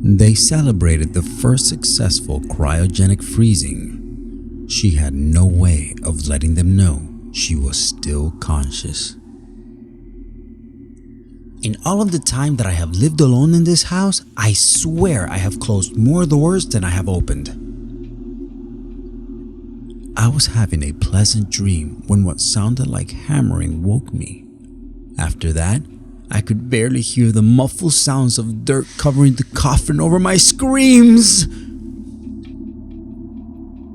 They celebrated the first successful cryogenic freezing. She had no way of letting them know she was still conscious. In all of the time that I have lived alone in this house, I swear I have closed more doors than I have opened. I was having a pleasant dream when what sounded like hammering woke me. After that, I could barely hear the muffled sounds of dirt covering the coffin over my screams.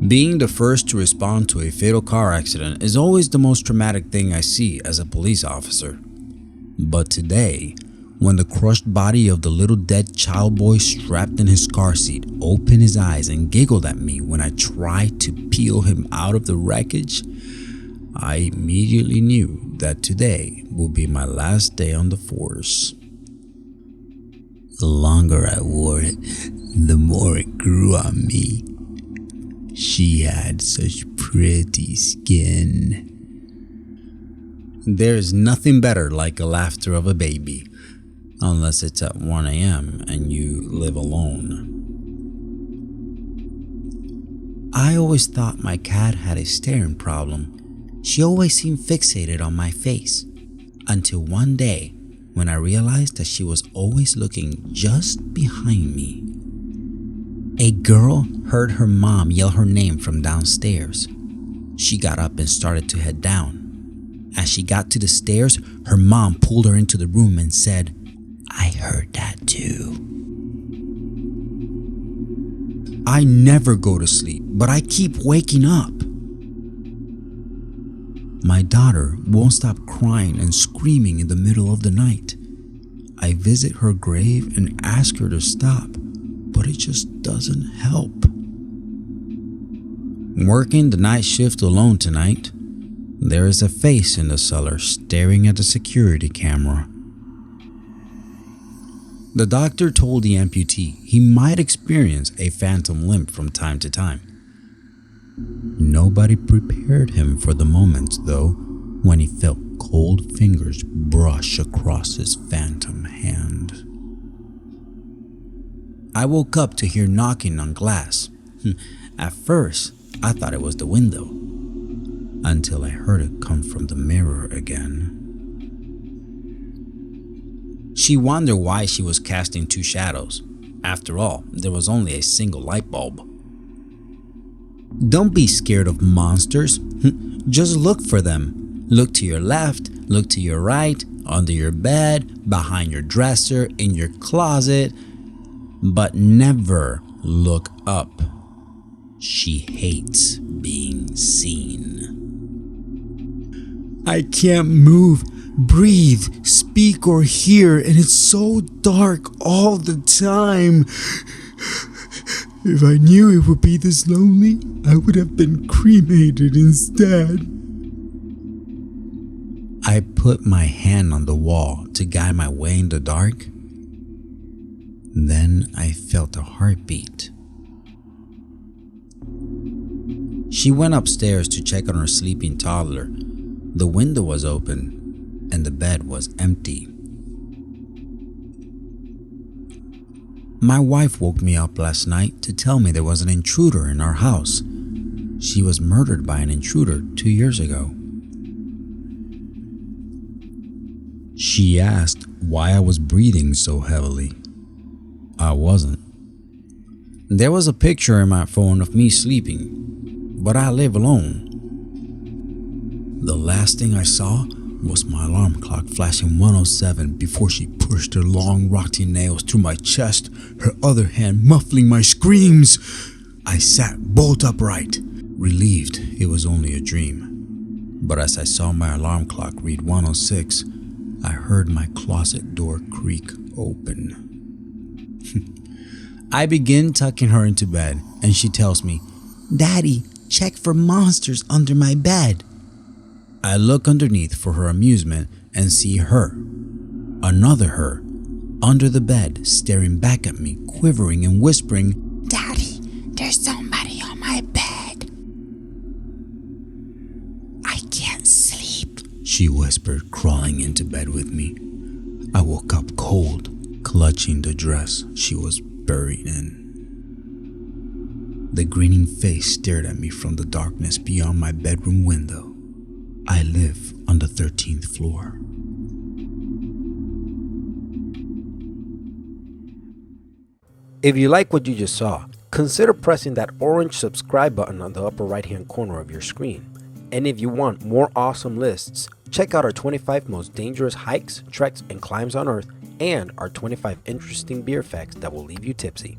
Being the first to respond to a fatal car accident is always the most traumatic thing I see as a police officer. But today, when the crushed body of the little dead child boy strapped in his car seat opened his eyes and giggled at me when I tried to peel him out of the wreckage, I immediately knew that today would be my last day on the force. The longer I wore it, the more it grew on me. She had such pretty skin. There is nothing better like the laughter of a baby, unless it's at 1 a.m. and you live alone. I always thought my cat had a staring problem. She always seemed fixated on my face, until one day when I realized that she was always looking just behind me. A girl heard her mom yell her name from downstairs. She got up and started to head down. As she got to the stairs, her mom pulled her into the room and said, "I heard that too." I never go to sleep, but I keep waking up. My daughter won't stop crying and screaming in the middle of the night. I visit her grave and ask her to stop, but it just doesn't help. Working the night shift alone tonight, there is a face in the cellar staring at the security camera. The doctor told the amputee he might experience a phantom limp from time to time. Nobody prepared him for the moment, though, when he felt cold fingers brush across his phantom hand. I woke up to hear knocking on glass. At first, I thought it was the window, until I heard it come from the mirror again. She wondered why she was casting two shadows. After all, there was only a single light bulb. Don't be scared of monsters. Just look for them. Look to your left, look to your right, under your bed, behind your dresser, in your closet, but never look up. She hates being seen. I can't move, breathe, speak, or hear, and it's so dark all the time. If I knew it would be this lonely, I would have been cremated instead. I put my hand on the wall to guide my way in the dark. Then I felt a heartbeat. She went upstairs to check on her sleeping toddler. The window was open and the bed was empty. My wife woke me up last night to tell me there was an intruder in our house. She was murdered by an intruder 2 years ago. She asked why I was breathing so heavily. I wasn't. There was a picture in my phone of me sleeping, but I live alone. The last thing I saw was my alarm clock flashing 107 before she pushed her long rotting nails through my chest, her other hand muffling my screams. I sat bolt upright, relieved it was only a dream. But as I saw my alarm clock read 106, I heard my closet door creak open. I begin tucking her into bed and she tells me, "Daddy, check for monsters under my bed." I look underneath for her amusement and see her, another her, under the bed staring back at me, quivering and whispering, "Daddy, there's somebody on my bed." "I can't sleep," she whispered, crawling into bed with me. I woke up cold, clutching the dress she was buried in. The grinning face stared at me from the darkness beyond my bedroom window. I live on the 13th floor. If you like what you just saw, consider pressing that orange subscribe button on the upper right hand corner of your screen. And if you want more awesome lists, check out our 25 most dangerous hikes, treks, and climbs on Earth, and our 25 interesting beer facts that will leave you tipsy.